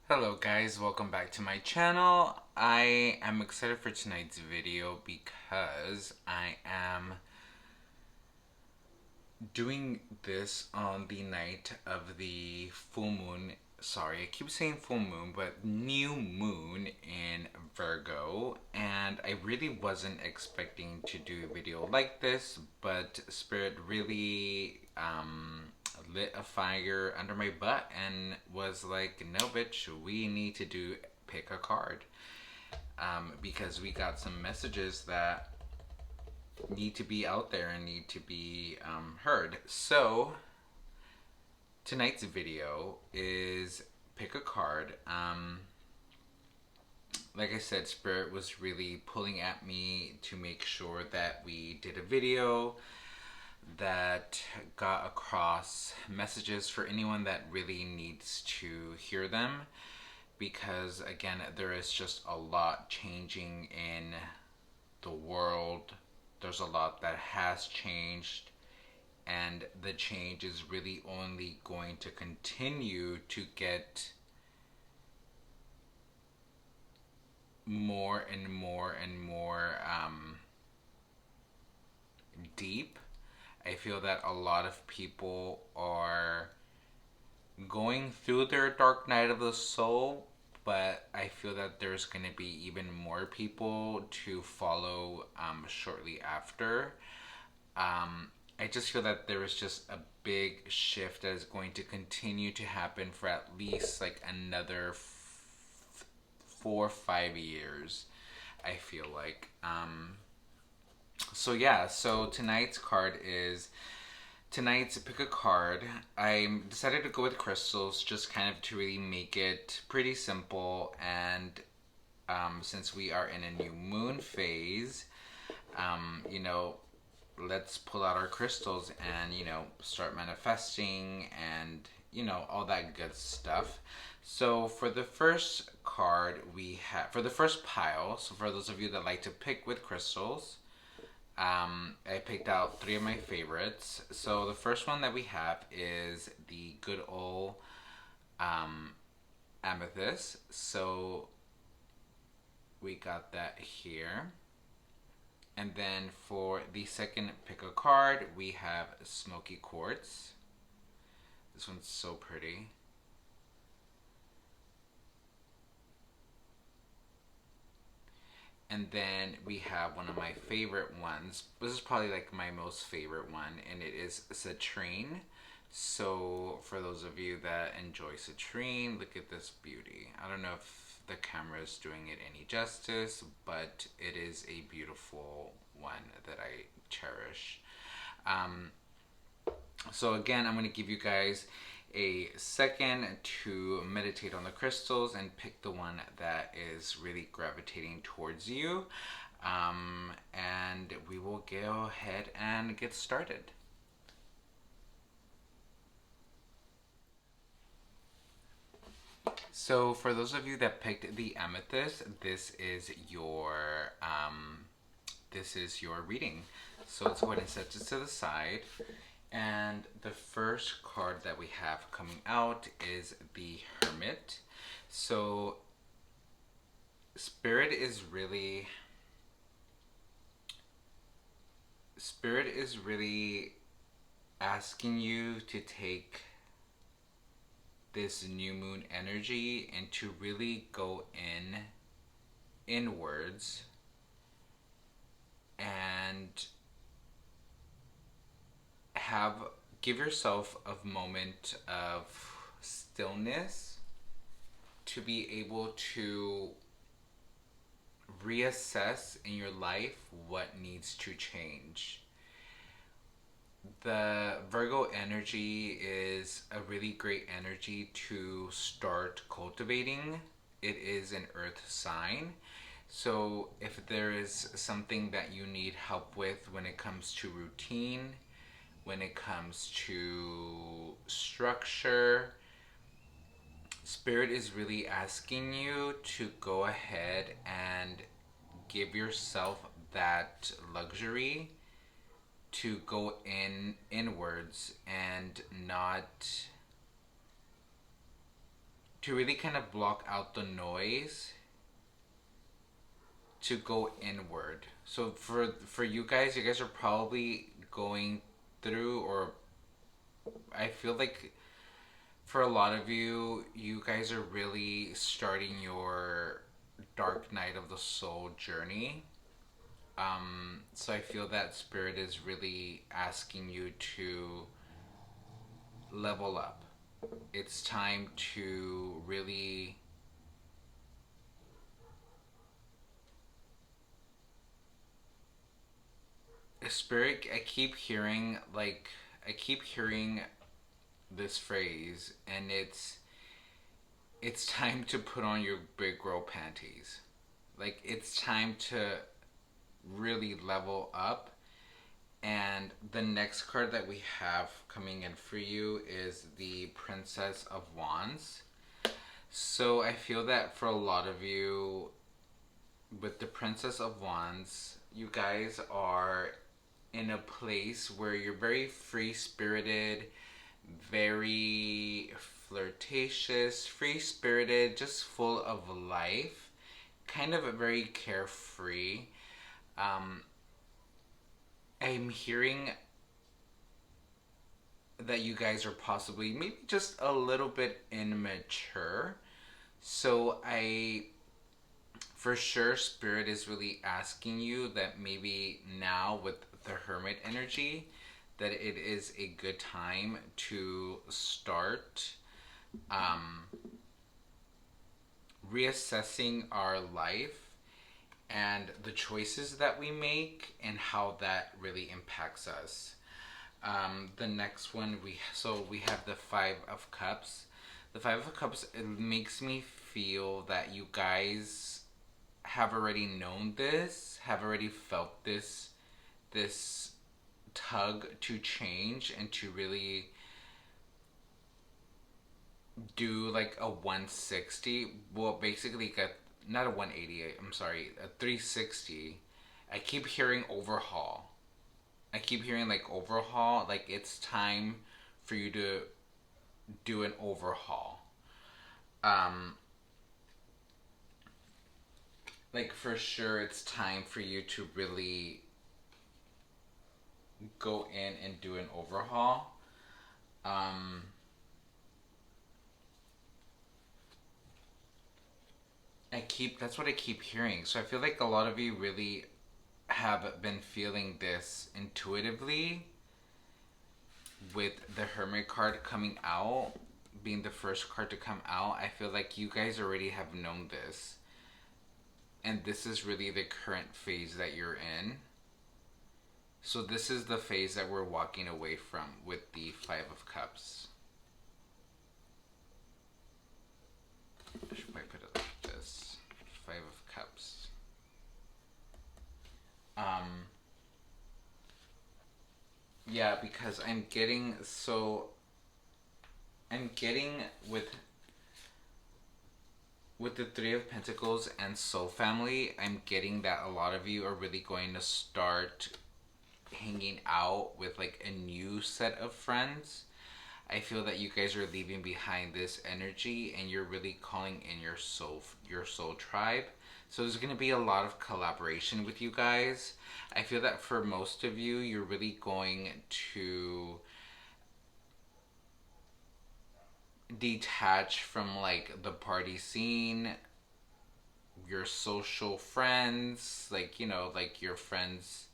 Hello guys, welcome back to my channel. I am excited for tonight's video because I am doing this on the night of the full moon. Sorry, I keep saying full moon, but new moon in Virgo. And I really wasn't expecting to do a video like this, but Spirit really lit a fire under my butt and was like, no, bitch, we need to do pick a card. Because we got some messages that need to be out there and need to be heard. So tonight's video is pick a card. Like I said, Spirit was really pulling at me to make sure that we did a video that got across messages for anyone that really needs to hear them, because again, there is just a lot changing in the world. There's a lot that has changed, and the change is really only going to continue to get more and more and more deep. I feel that a lot of people are going through their dark night of the soul, but I feel that there's going to be even more people to follow shortly after. I just feel that there is just a big shift that is going to continue to happen for at least like another 4 or 5 years. I feel like. So yeah, so tonight's pick a card. I decided to go with crystals, just kind of to really make it pretty simple. And since we are in a new moon phase, you know, let's pull out our crystals and, you know, start manifesting and, you know, all that good stuff. So for the first card we have, for the first pile, so for those of you that like to pick with crystals, I picked out 3 of my favorites. So the first one that we have is the good old Amethyst. So we got that here. And then for the second pick a card, we have Smoky Quartz. This one's so pretty. And then we have one of my favorite ones. This is probably like my most favorite one, and it is Citrine. So for those of you that enjoy Citrine, look at this beauty. I don't know if the camera is doing it any justice, but it is a beautiful one that I cherish. Um, so again, I'm going to give you guys a second to meditate on the crystals and pick the one that is really gravitating towards you. And we will go ahead and get started. So for those of you that picked the Amethyst, this is your reading. So let's go ahead and set this to the side. And the first card that we have coming out is the Hermit. So Spirit is really asking you to take this new moon energy and to really go inwards and give yourself a moment of stillness to be able to reassess in your life what needs to change. The Virgo energy is a really great energy to start cultivating. It is an earth sign. So if there is something that you need help with when it comes to routine, when it comes to structure, Spirit is really asking you to go ahead and give yourself that luxury to go inwards and not to really kind of block out the noise, to go inward. So for you guys are probably going through, or I feel like for a lot of you, you guys are really starting your dark night of the soul journey. So I feel that spirit is really asking you to level up. It's time to really spirit. I keep hearing this phrase, and it's time to put on your big girl panties. Like, it's time to really level up. And the next card that we have coming in for you is the Princess of Wands. So I feel that for a lot of you, with the Princess of Wands, you guys are in a place where you're very free spirited, very flirtatious, free spirited, just full of life, kind of a very carefree. Um, I'm hearing that you guys are possibly maybe just a little bit immature. So for sure, Spirit is really asking you that maybe now with the Hermit energy, that it is a good time to start um, reassessing our life and the choices that we make and how that really impacts us. The next one we have the Five of Cups. The Five of Cups, it makes me feel that you guys have already known this, have already felt this tug to change and to really do like a 160. Well, basically, not a 180. I'm sorry, a 360. I keep hearing overhaul. I keep hearing like overhaul. Like, it's time for you to do an overhaul. Um, like, for sure, it's time for you to really go in and do an overhaul. Um, that's what I keep hearing. So I feel like a lot of you really have been feeling this intuitively with the Hermit card coming out, being the first card to come out. I feel like you guys already have known this. And this is really the current phase that you're in. So this is the phase that we're walking away from with the Five of Cups. I should probably put it like this. Five of Cups. Yeah, because I'm getting with the Three of Pentacles and Soul Family, I'm getting that a lot of you are really going to start hanging out with like a new set of friends. I feel that you guys are leaving behind this energy and you're really calling in your soul tribe. So there's going to be a lot of collaboration with you guys. I feel that for most of you, you're really going to detach from like the party scene, your social friends, like, you know, like your friends,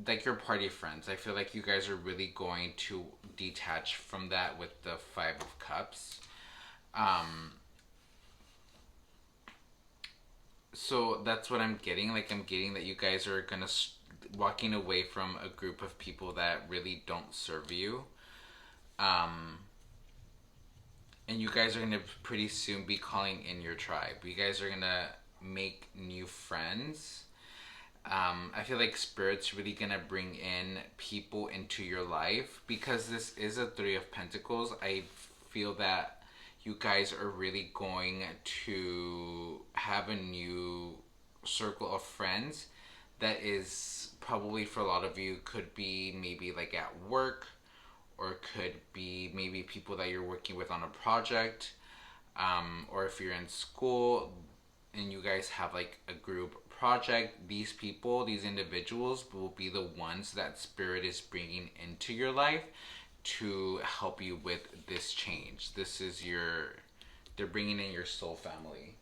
like your party friends. I feel like you guys are really going to detach from that with the Five of Cups. So that's what I'm getting. Like, I'm getting that you guys are gonna walking away from a group of people that really don't serve you. And you guys are gonna pretty soon be calling in your tribe. You guys are gonna make new friends. I feel like Spirit's really gonna bring in people into your life because this is a Three of Pentacles. I feel that you guys are really going to have a new circle of friends that is probably, for a lot of you, could be maybe like at work, or could be maybe people that you're working with on a project. or if you're in school and you guys have like a group project, these people, these individuals will be the ones that spirit is bringing into your life to help you with this change. This is your, they're bringing in your soul family.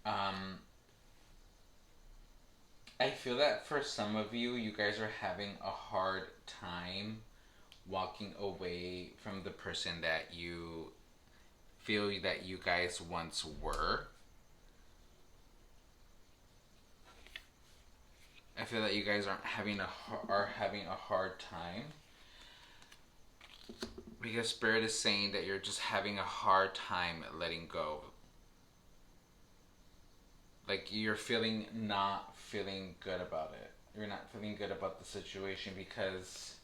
Um, I feel that for some of you, you guys are having a hard time walking away from the person that you feel that you guys once were. I feel that you guys are having a hard time because spirit is saying that you're just having a hard time letting go. Like you're feeling not feeling good about it. You're not feeling good about the situation because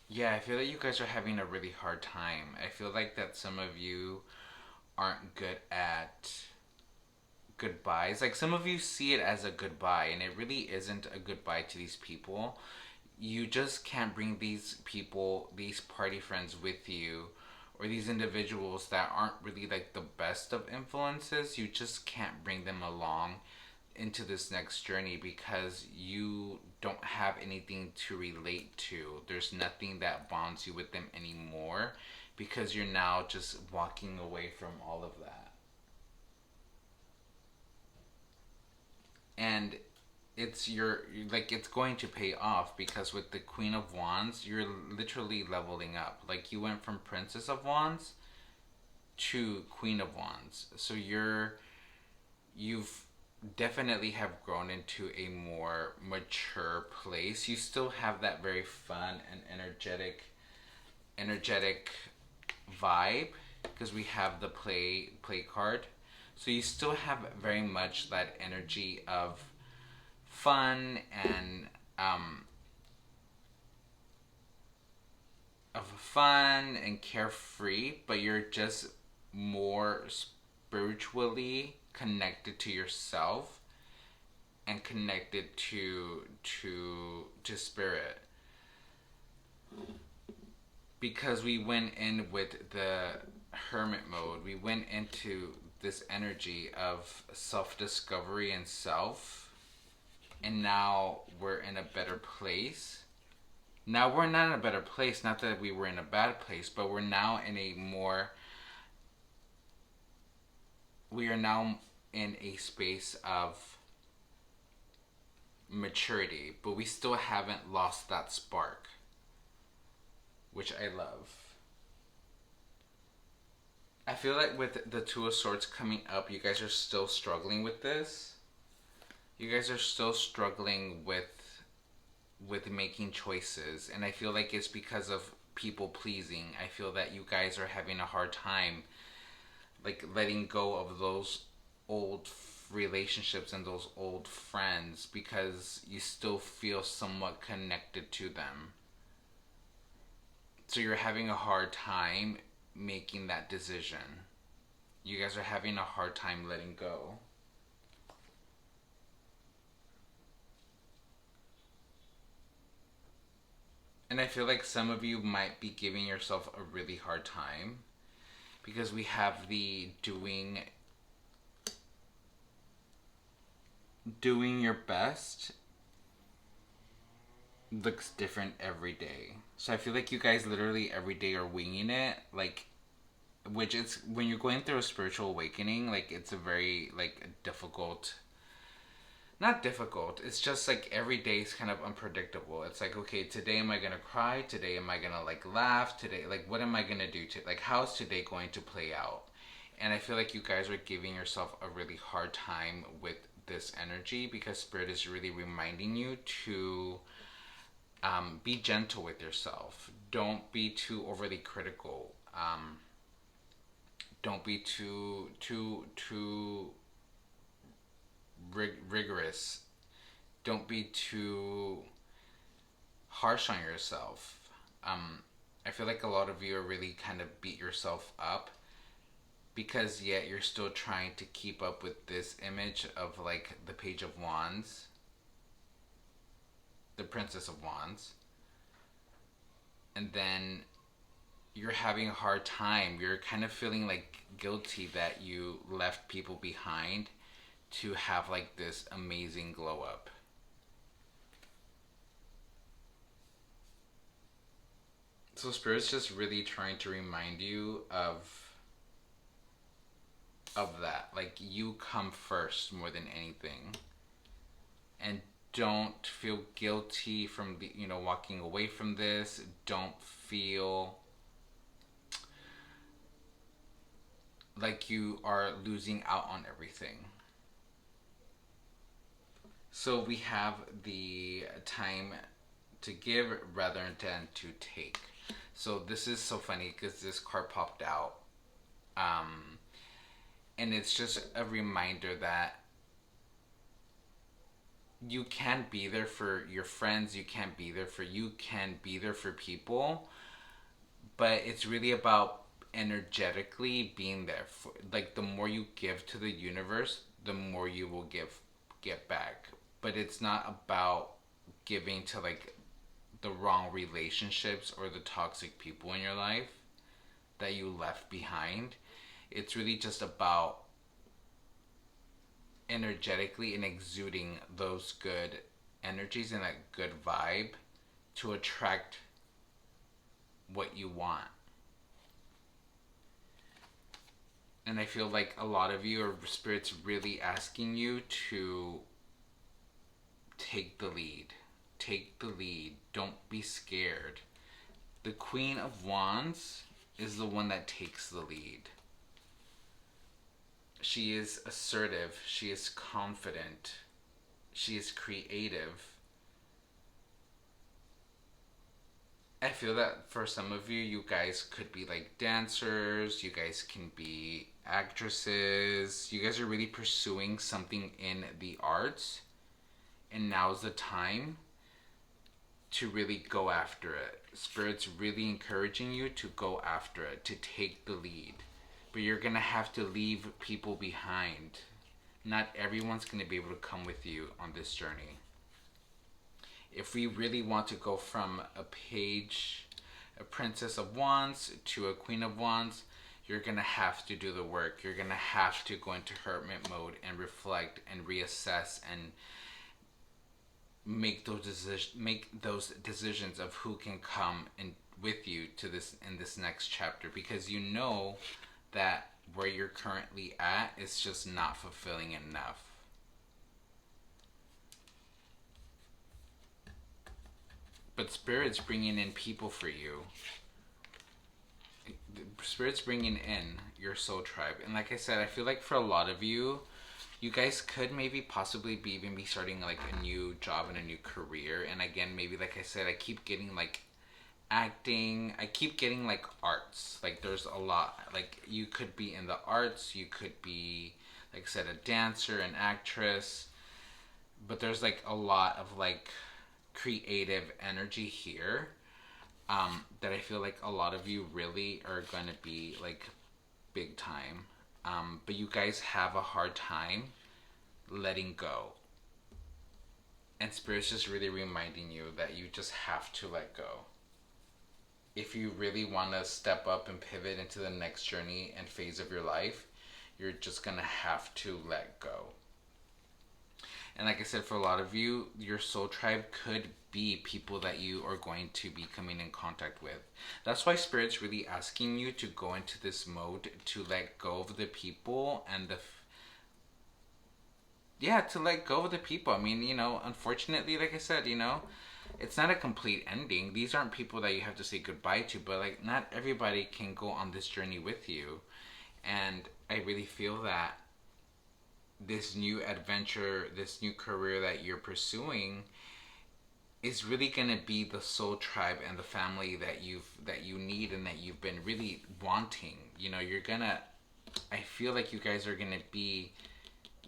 yeah, I feel that you guys are having a really hard time. I feel like that some of you aren't good at goodbyes. Like some of you see it as a goodbye and it really isn't a goodbye to these people. You just can't bring these people, these party friends with you, or these individuals that aren't really like the best of influences. You just can't bring them along into this next journey because you don't have anything to relate to. There's nothing that bonds you with them anymore because you're now just walking away from all of that. And it's your, like it's going to pay off because with the Queen of Wands, you're literally leveling up. Like you went from Princess of Wands to Queen of Wands. So you've definitely have grown into a more mature place. You still have that very fun and energetic vibe because we have the play card. So you still have very much that energy fun and um, of fun and carefree, but you're just more spiritually connected to yourself and connected to spirit because we went in with the hermit mode. We went into this energy of self-discovery and self, and now we're in a better place. Now we're not in a better place, not that we were in a bad place, but we're now in a more, we are now in a space of maturity, but we still haven't lost that spark, which I love. I feel like with the Two of Swords coming up, you guys are still struggling with this. You guys are still struggling with making choices, and I feel like it's because of people pleasing. I feel that you guys are having a hard time like letting go of those old relationships and those old friends because you still feel somewhat connected to them. So you're having a hard time making that decision. You guys are having a hard time letting go. And I feel like some of you might be giving yourself a really hard time because we have the doing your best looks different every day. So I feel like you guys literally every day are winging it, like, which is when you're going through a spiritual awakening, like it's a very like difficult, not difficult, it's just like every day is kind of unpredictable. It's like, okay, today am I gonna cry, today am I gonna like laugh, today like what am I gonna do to, like how's today going to play out? And I feel like you guys are giving yourself a really hard time with this energy because spirit is really reminding you to be gentle with yourself. Don't be too overly critical. Don't be too rigorous. Don't be too harsh on yourself. I feel like a lot of you are really kind of beat yourself up because yet you're still trying to keep up with this image of like the Page of Wands, the Princess of Wands, and then you're having a hard time. You're kind of feeling like guilty that you left people behind to have like this amazing glow up. So Spirit's just really trying to remind you of that. Like you come first more than anything. And don't feel guilty from the, walking away from this. Don't feel like you are losing out on everything. So we have the time to give rather than to take. So this is so funny because this card popped out. And it's just a reminder that you can be there for your friends, you can be there for people, but it's really about energetically being there for, like, the more you give to the universe, the more you will get back. But it's not about giving to like the wrong relationships or the toxic people in your life that you left behind. It's really just about energetically and exuding those good energies and that good vibe to attract what you want. And I feel like a lot of you, or Spirit's really asking you to take the lead. Take the lead. Don't be scared. The Queen of Wands is the one that takes the lead. She is assertive. She is confident. She is creative. I feel that for some of you, you guys could be like dancers. You guys can be actresses. You guys are really pursuing something in the arts. And now's the time to really go after it. Spirit's really encouraging you to go after it, to take the lead. But you're going to have to leave people behind. Not everyone's going to be able to come with you on this journey. If we really want to go from a Princess of Wands to a Queen of Wands, you're going to have to do the work. You're going to have to go into hermit mode and reflect and reassess and make those decisions of who can come in with you to this in this next chapter, because you know that where you're currently at is just not fulfilling enough. But Spirit's bringing in people for you. Spirit's bringing in your soul tribe. And like I said, I feel like for a lot of you, you guys could maybe possibly even be starting like a new job and a new career. And again, maybe like I said, I keep getting like acting. I keep getting like arts. Like there's a lot. Like you could be in the arts. You could be, like I said, a dancer, an actress. But there's like a lot of like creative energy here, that I feel like a lot of you really are going to be like big time. But you guys have a hard time letting go. And Spirit's just really reminding you that you just have to let go. If you really want to step up and pivot into the next journey and phase of your life, you're just going to have to let go. And like I said, for a lot of you, your soul tribe could be people that you are going to be coming in contact with. That's why Spirit's really asking you to go into this mode to let go of the people and to let go of the people. I mean, unfortunately, like I said, it's not a complete ending. These aren't people that you have to say goodbye to, but like not everybody can go on this journey with you. And I really feel that this new adventure, this new career that you're pursuing is really going to be the soul tribe and the family that you need and that you've been really wanting. I feel like you guys are going to be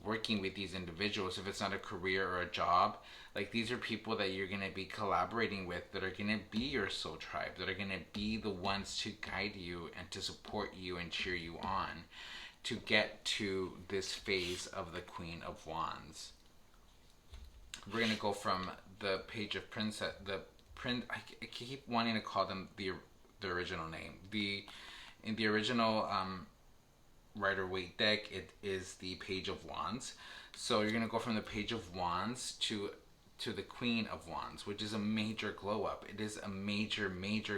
working with these individuals, if it's not a career or a job, like these are people that you're going to be collaborating with, that are going to be your soul tribe, that are going to be the ones to guide you and to support you and cheer you on to get to this phase of the Queen of Wands. We're going to go from the Page of Princess, I keep wanting to call them the original name. In the original Rider-Waite deck, it is the Page of Wands. So you're going to go from the Page of Wands to the Queen of Wands, which is a major glow up. It is a major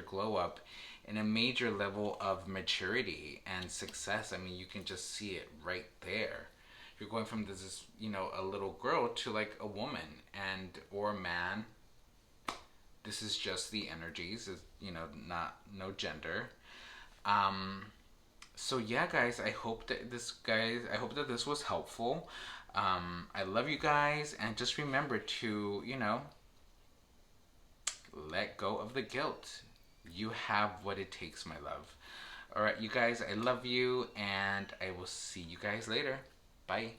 glow up and a major level of maturity and success. I mean, you can just see it right there. You're going from this, you know, a little girl to like a woman and or a man. This is just the energies, you know, no gender. So yeah, guys, I hope that this was helpful. I love you guys, and just remember to, you know, let go of the guilt. You have what it takes, my love. All right, you guys, I love you, and I will see you guys later. Bye.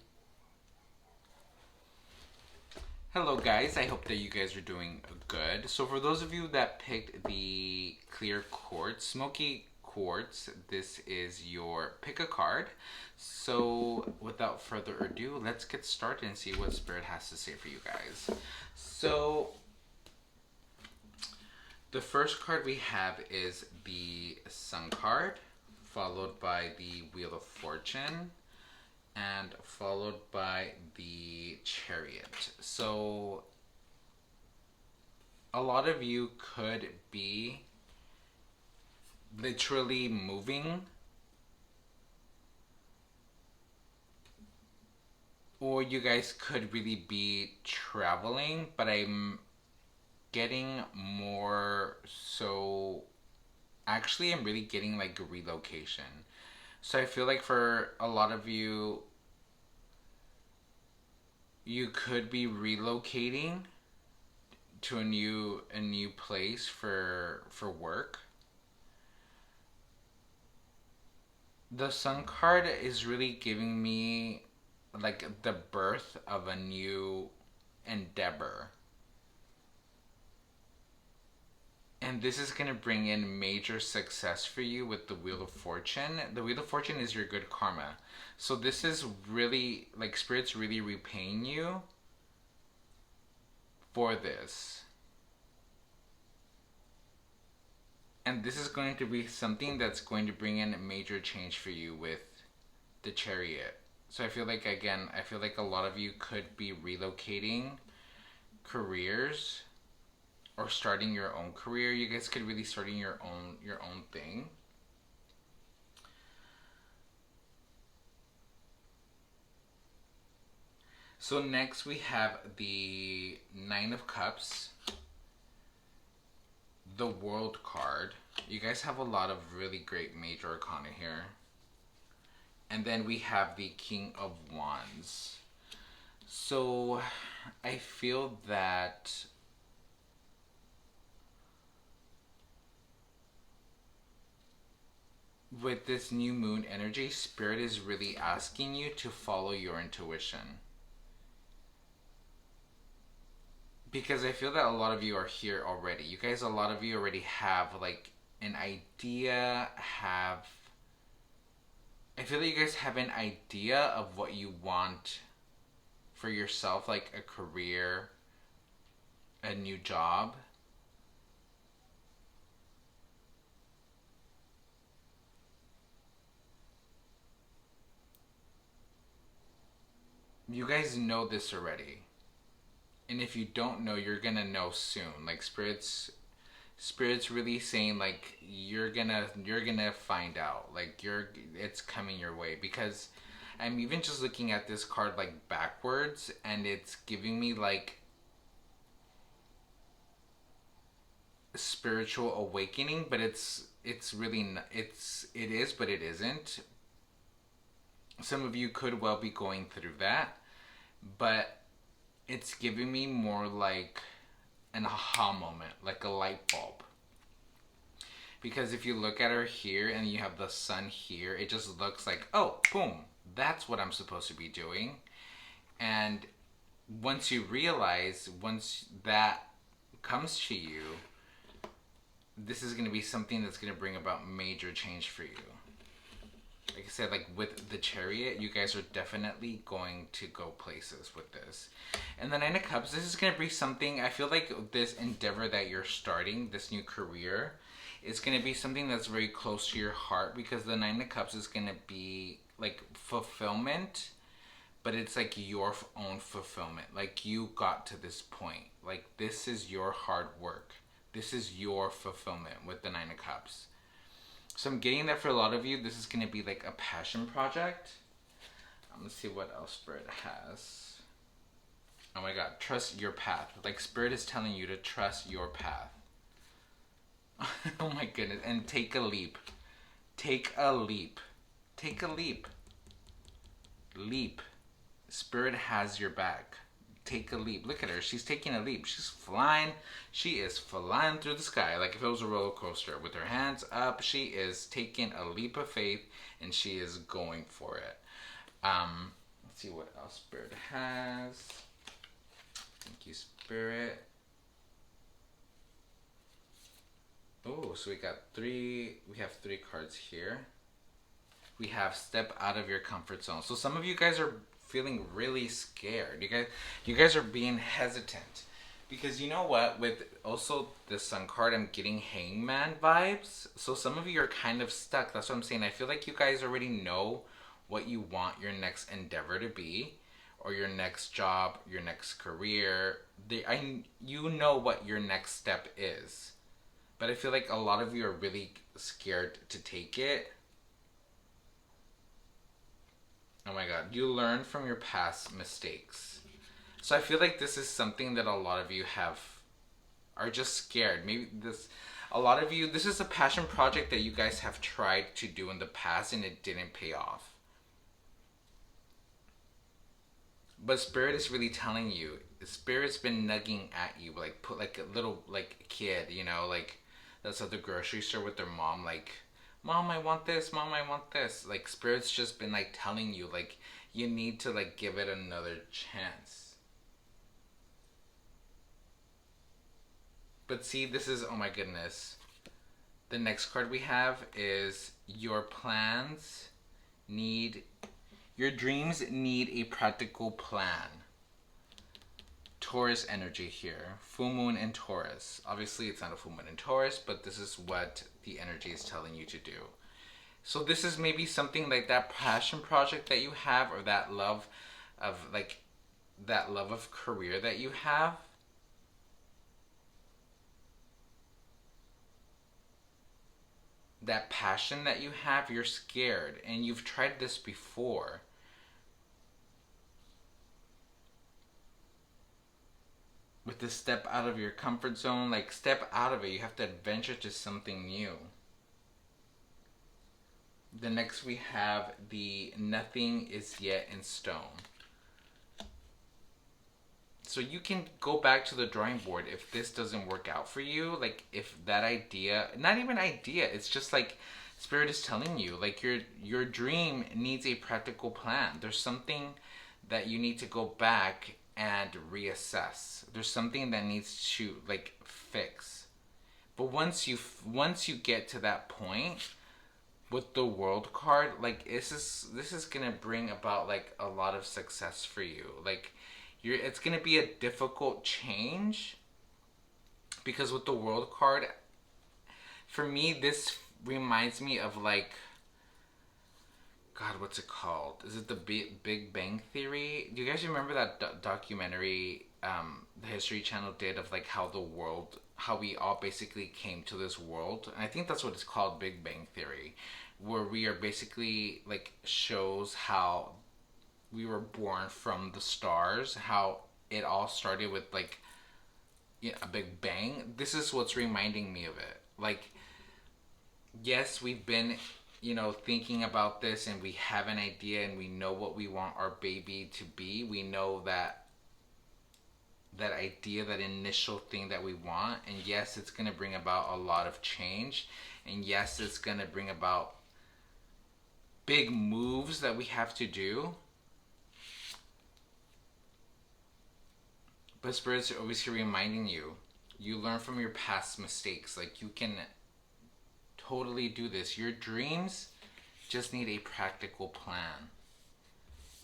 Hello guys, I hope that you guys are doing good. So for those of you that picked the clear quartz, Smoky Quartz, this is your pick a card. So without further ado, let's get started and see what Spirit has to say for you guys. So the first card we have is the Sun card, followed by the Wheel of Fortune, and followed by the Chariot. So a lot of you could be literally moving, or you guys could really be traveling, but I'm getting more so, actually I'm really getting like a relocation. So I feel like for a lot of you, you could be relocating to a new place for work. The Sun card is really giving me like the birth of a new endeavor. And this is going to bring in major success for you with the Wheel of Fortune. The Wheel of Fortune is your good karma. So this is really, like, Spirit's really repaying you for this. And this is going to be something that's going to bring in a major change for you with the Chariot. So I feel like, again, a lot of you could be relocating careers or starting your own career. You guys could really starting your own thing. So next we have the Nine of Cups, the World card. You guys have a lot of really great major arcana here. And then we have the King of Wands. So I feel that with this new moon energy, Spirit is really asking you to follow your intuition. Because I feel that a lot of you are here already. You guys, a lot of you already have like an idea, I feel that you guys have an idea of what you want for yourself, like a career, a new job. You guys know this already. And if you don't know, you're gonna know soon. Like Spirit's really saying like you're gonna find out. Like it's coming your way. Because I'm even just looking at this card like backwards, and it's giving me like spiritual awakening, but it's really it is, but it isn't. Some of you could well be going through that, but it's giving me more like an aha moment, like a light bulb. Because if you look at her here and you have the sun here, it just looks like, oh, boom, that's what I'm supposed to be doing. And once you realize, once that comes to you, this is going to be something that's going to bring about major change for you. Like I said, like with the Chariot, you guys are definitely going to go places with this. And the Nine of Cups, this is going to be something, I feel like this endeavor that you're starting, this new career, is going to be something that's very close to your heart, because the Nine of Cups is going to be like fulfillment, but it's like your own fulfillment. Like you got to this point. Like this is your hard work. This is your fulfillment with the Nine of Cups. So I'm getting that for a lot of you, this is going to be like a passion project. Let's see what else Spirit has. Oh my god, trust your path. Like Spirit is telling you to trust your path. Oh my goodness. And take a leap. Take a leap. Take a leap. Leap. Spirit has your back. Take a leap. Look at her. She's taking a leap. She's flying. She is flying through the sky like if it was a roller coaster. With her hands up, she is taking a leap of faith and she is going for it. Let's see what else Spirit has. Thank you, Spirit. Oh, so we have three cards here. We have step out of your comfort zone. So some of you guys are feeling really scared. You guys are being hesitant. Because you know what? With also the Sun card, I'm getting Hangman vibes. So some of you are kind of stuck. That's what I'm saying. I feel like you guys already know what you want your next endeavor to be, or your next job, your next career. You know what your next step is. But I feel like a lot of you are really scared to take it. Oh my god, you learn from your past mistakes. So I feel like this is something that a lot of you are just scared. Maybe a lot of you, this is a passion project that you guys have tried to do in the past and it didn't pay off. But Spirit is really telling you, Spirit's been nugging at you, like put like a little like kid, you know, like that's at the grocery store with their mom, like, Mom, I want this. Mom, I want this. Like, Spirit's just been, like, telling you, like, you need to, like, give it another chance. But see, this is, oh my goodness. The next card we have is your dreams need a practical plan. Taurus energy here. Full moon in Taurus. Obviously, it's not a full moon in Taurus, but this is what the energy is telling you to do. So this is maybe something like that passion project that you have, or that love of career that you have. That passion that you have, you're scared, and you've tried this before. With the step out of your comfort zone, like step out of it. You have to adventure to something new. The next we have the nothing is yet in stone. So you can go back to the drawing board if this doesn't work out for you. Like if that idea, not even idea, it's just like Spirit is telling you, like your dream needs a practical plan. There's something that you need to go back and reassess. There's something that needs to like fix. But once you get to that point with the World card, like this is gonna bring about like a lot of success for you. Like it's gonna be a difficult change, because with the World card, for me this reminds me of like, God, what's it called? Is it the Big Bang Theory? Do you guys remember that documentary the History Channel did of like how we all basically came to this world? And I think that's what it's called, Big Bang Theory, where we are basically like shows how we were born from the stars, how it all started with like a big bang. This is what's reminding me of it. Like, yes, we've been thinking about this, and we have an idea, and we know what we want our baby to be. We know that idea, that initial thing that we want, and yes, it's going to bring about a lot of change, and yes, it's going to bring about big moves that we have to do. But Spirit's always here reminding you. You learn from your past mistakes. Like, you can totally do this. Your dreams just need a practical plan.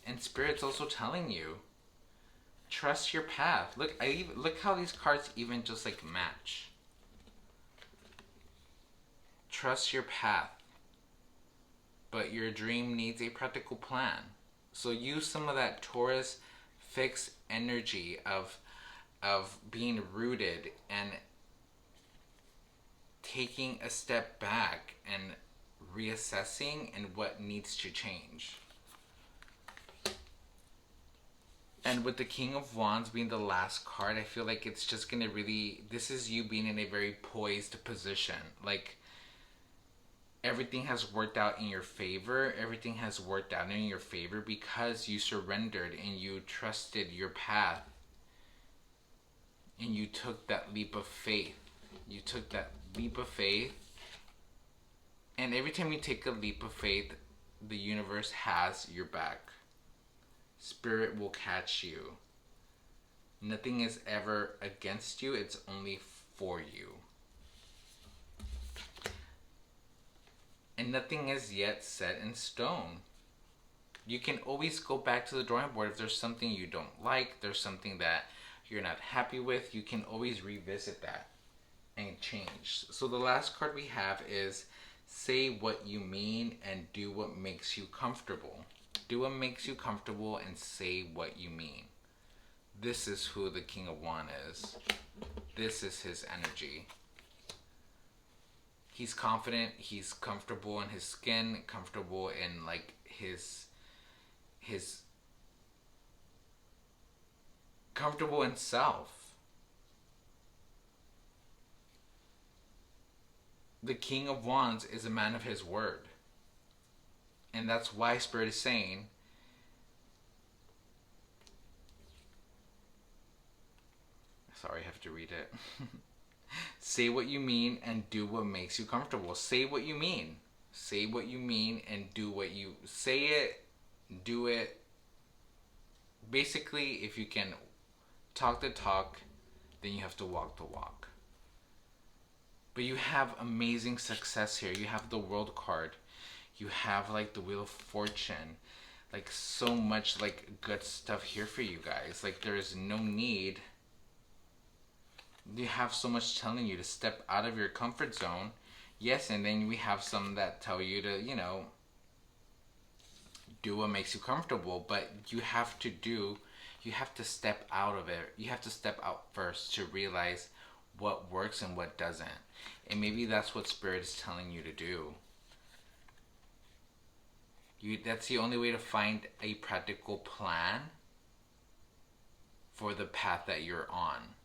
And Spirit's also telling you, trust your path. Look how these cards even just like match. Trust your path. But your dream needs a practical plan. So use some of that Taurus fixed energy of being rooted and taking a step back and reassessing and what needs to change. And with the King of Wands being the last card, I feel like it's just gonna really, this is you being in a very poised position. Like, everything has worked out in your favor. Everything has worked out in your favor because you surrendered and you trusted your path. And you took that leap of faith. You took that leap of faith. And every time you take a leap of faith, the universe has your back. Spirit will catch you. Nothing is ever against you. It's only for you. And nothing is yet set in stone. You can always go back to the drawing board if there's something you don't like, there's something that you're not happy with, you can always revisit that and change. So the last card we have is say what you mean and do what makes you comfortable. Do what makes you comfortable and say what you mean. This is who the King of Wands is. This is his energy. He's confident, he's comfortable in his skin, comfortable in like his comfortable in self. The King of Wands is a man of his word. And that's why Spirit is saying, sorry, I have to read it. Say what you mean and do what makes you comfortable. Say what you mean. Say what you mean and do what you say it, do it. Basically, if you can talk the talk, then you have to walk the walk. But you have amazing success here. You have the World card. You have like the Wheel of Fortune. Like so much like good stuff here for you guys. Like there is no need. You have so much telling you to step out of your comfort zone. Yes, and then we have some that tell you to, you know, do what makes you comfortable. But you have to step out of it. You have to step out first to realize what works and what doesn't. And maybe that's what Spirit is telling you to do. That's the only way to find a practical plan for the path that you're on.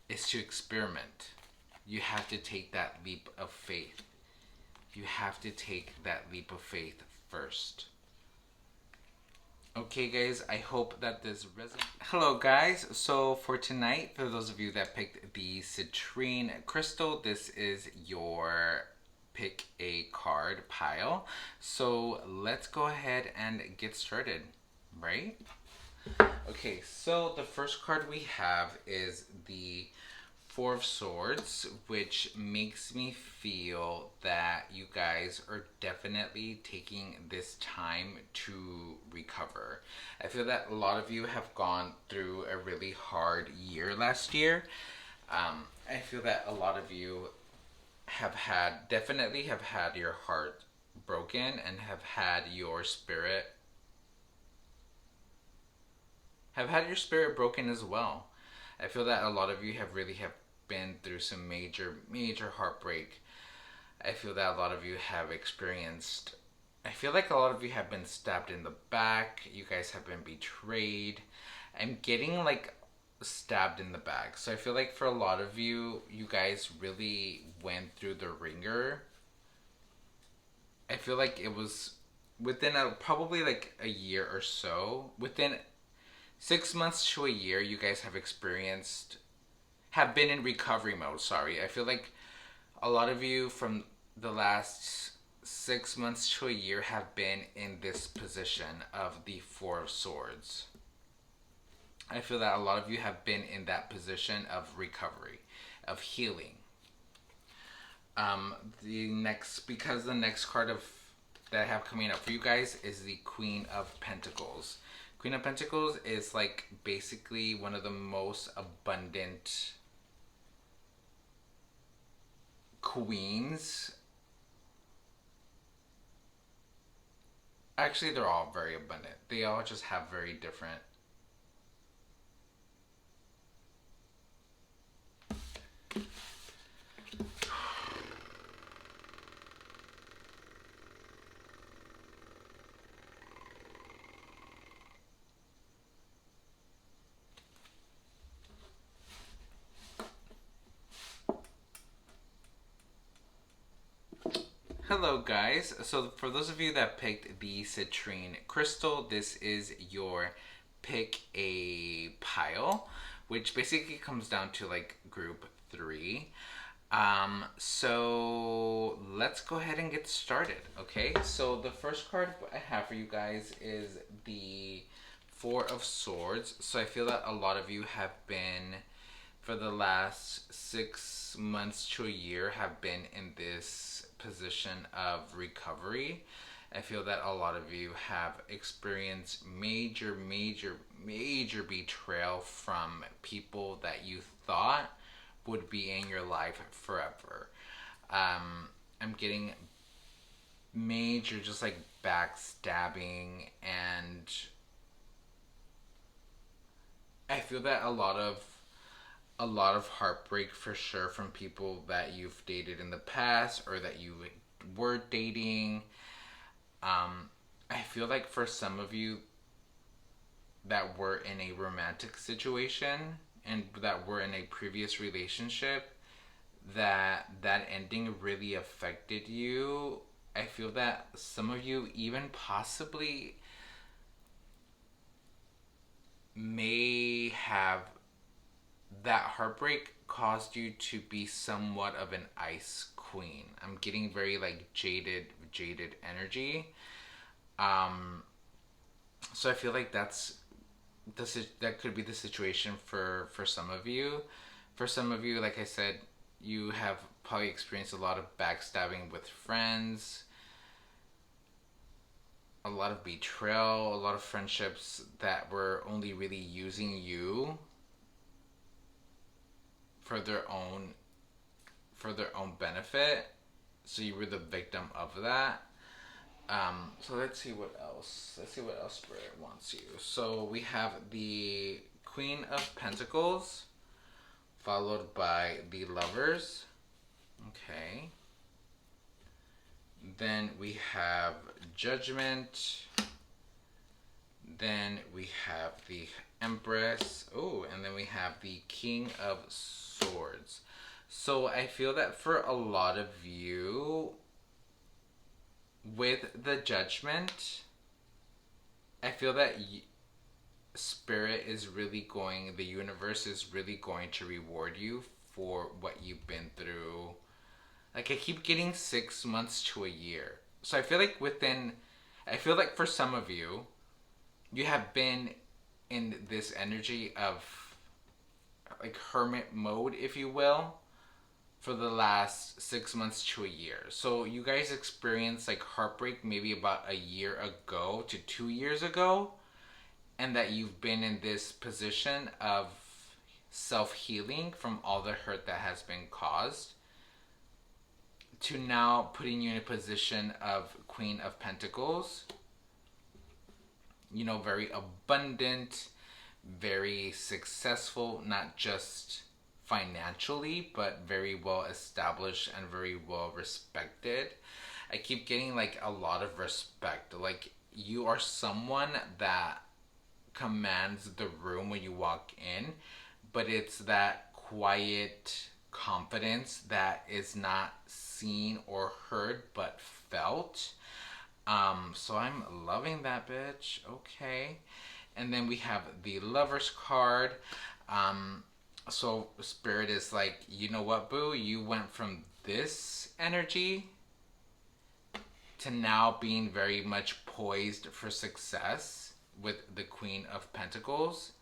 Is to experiment. You have to take that leap of faith. You have to take that leap of faith first. Okay guys, I hope that this resonates. Hello guys, so for tonight, for those of you that picked the Citrine crystal, this is your pick a card pile. So let's go ahead and get started, right? Okay, so the first card we have is the Four of Swords, which makes me feel that you guys are definitely taking this time to recover. I feel that a lot of you have gone through a really hard year last year. I feel that a lot of you definitely have had your heart broken and have had your spirit broken as well. I feel that a lot of you have been through some major heartbreak. I feel that a lot of you have experienced, I feel like a lot of you have been stabbed in the back. You guys have been betrayed. I'm getting like stabbed in the back. So I feel like for a lot of you, you guys really went through the ringer. I feel like it was within probably like a year or so. Within 6 months to a year, you guys have been in recovery mode, sorry. I feel like a lot of you from the last 6 months to a year have been in this position of the Four of Swords. I feel that a lot of you have been in that position of recovery, of healing. Um, the next, because the next card of that I have coming up for you guys is the Queen of Pentacles. Queen of Pentacles is like basically one of the most abundant queens. Actually, they're all very abundant. They all just have very different. Hello, guys. So, for those of you that picked the Citrine crystal, this is your pick a pile, which basically comes down to like group three. So let's go ahead and get started. Okay, so the first card I have for you guys is the Four of Swords. So I feel that a lot of you have been, for the last 6 months to a year, have been in this position of recovery. I feel that a lot of you have experienced major betrayal from people that you thought would be in your life forever. I'm getting major, just like backstabbing, and I feel that a lot of heartbreak for sure from people that you've dated in the past or that you were dating. I feel like for some of you that were in a romantic situation and that were in a previous relationship, that ending really affected you. I feel that some of you even possibly may have that heartbreak caused you to be somewhat of an ice queen. I'm getting very like jaded energy. Um, so I feel like that could be the situation for some of you. For some of you, like I said, you have probably experienced a lot of backstabbing with friends, a lot of betrayal, a lot of friendships that were only really using you for their own benefit. So you were the victim of that. So let's see what else. Let's see what else Spirit wants you. So we have the Queen of Pentacles, followed by the Lovers. Okay. Then we have Judgment. Then we have the Empress. Oh, and then we have the King of Swords. So I feel that for a lot of you, with the Judgment, I feel that Spirit is really going, the universe is really going to reward you for what you've been through. Like, I keep getting 6 months to a year. So I feel like for some of you, you have been in this energy of like hermit mode, if you will, for the last 6 months to a year. So you guys experienced like heartbreak maybe about a year ago to 2 years ago, and that you've been in this position of self-healing from all the hurt that has been caused, to now putting you in a position of Queen of Pentacles. You know, very abundant, very successful, not just financially, but very well established and very well respected. I keep getting like a lot of respect. Like, you are someone that commands the room when you walk in, but it's that quiet confidence that is not seen or heard but felt. So I'm loving that, bitch. Okay. And then we have the Lover's card. So Spirit is like, you know what, boo? You went from this energy to now being very much poised for success with the Queen of Pentacles.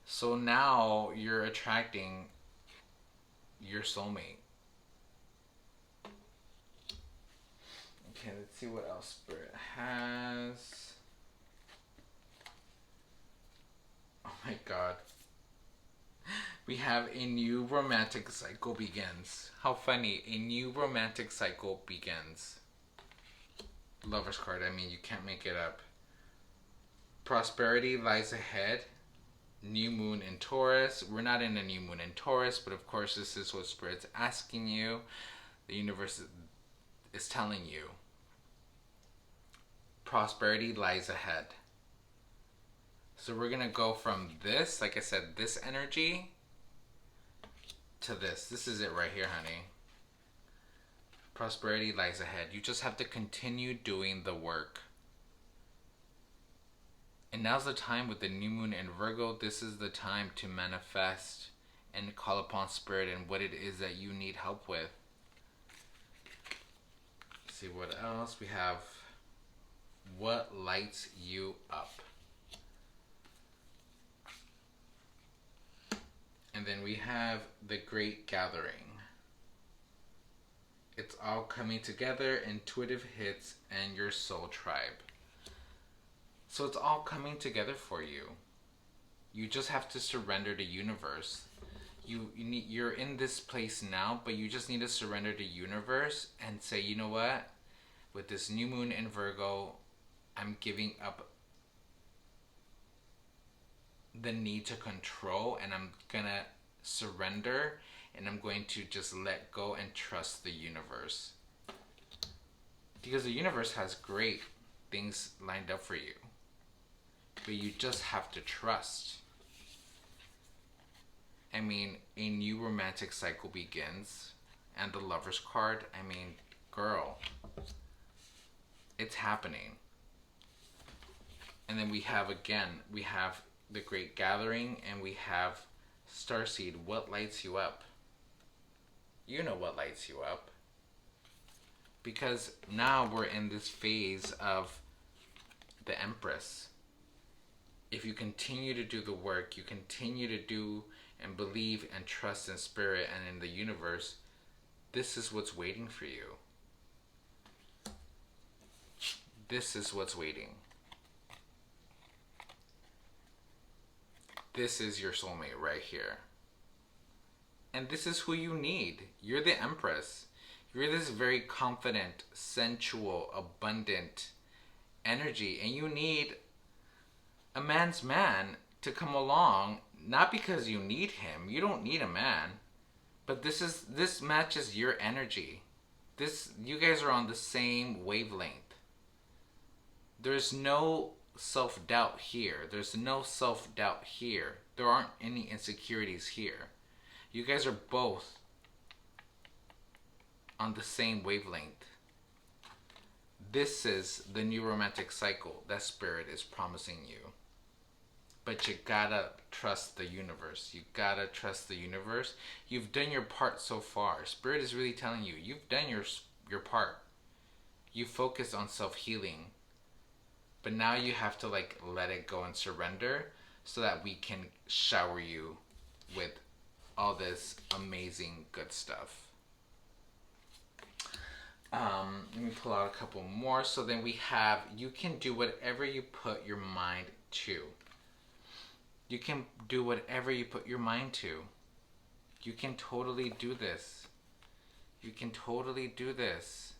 So now you're attracting your soulmate. Okay, let's see what else Spirit has. Oh my god. We have a new romantic cycle begins. How funny. A new romantic cycle begins. Lover's card. I mean, you can't make it up. Prosperity lies ahead. New moon in Taurus. We're not in a new moon in Taurus, but of course this is what Spirit's asking you. The universe is telling you. Prosperity lies ahead. So we're going to go from this, like I said, this energy to this. This is it right here, honey. Prosperity lies ahead. You just have to continue doing the work. And now's the time with the new moon in Virgo. This is the time to manifest and call upon Spirit and what it is that you need help with. Let's see what else we have. What lights you up? And then we have the Great Gathering. It's all coming together, intuitive hits, and your soul tribe. So it's all coming together for you. You just have to surrender to universe. You're in this place now, but you just need to surrender to universe and say, you know what? With this new moon in Virgo, I'm giving up the need to control, and I'm gonna surrender, and I'm going to just let go and trust the universe, because the universe has great things lined up for you, but you just have to trust. I mean, a new romantic cycle begins, and the Lover's card, I mean, girl, it's happening. And then we have the Great Gathering, and we have Starseed. What lights you up? You know what lights you up. Because now we're in this phase of the Empress. If you continue to do the work, you continue to do and believe and trust in Spirit and in the universe, this is what's waiting for you. This is what's waiting. This is your soulmate right here. And this is who you need. You're the Empress. You're this very confident, sensual, abundant energy. And you need a man's man to come along. Not because you need him. You don't need a man. But this matches your energy. You guys are on the same wavelength. There's no self-doubt here. There's no self-doubt here. There aren't any insecurities here. You guys are both on the same wavelength. This is the new romantic cycle that Spirit is promising you. But you gotta trust the universe. You gotta trust the universe. You've done your part so far. Spirit is really telling you, you've done your part. You focus on self-healing. But now you have to let it go and surrender so that we can shower you with all this amazing good stuff. Let me pull out a couple more. So then we have, you can do whatever you put your mind to. You can do whatever you put your mind to. You can totally do this. You can totally do this.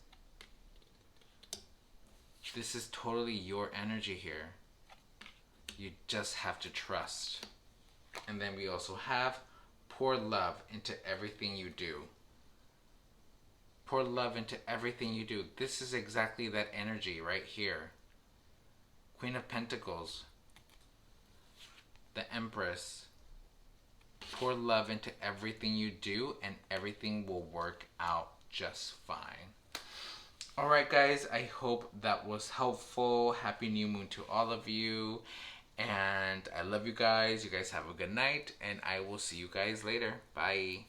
This is totally your energy here. You just have to trust. And then we also have pour love into everything you do. Pour love into everything you do. This is exactly that energy right here. Queen of Pentacles. The Empress. Pour love into everything you do, and everything will work out just fine. Alright guys, I hope that was helpful. Happy new moon to all of you. And I love you guys. You guys have a good night. And I will see you guys later. Bye.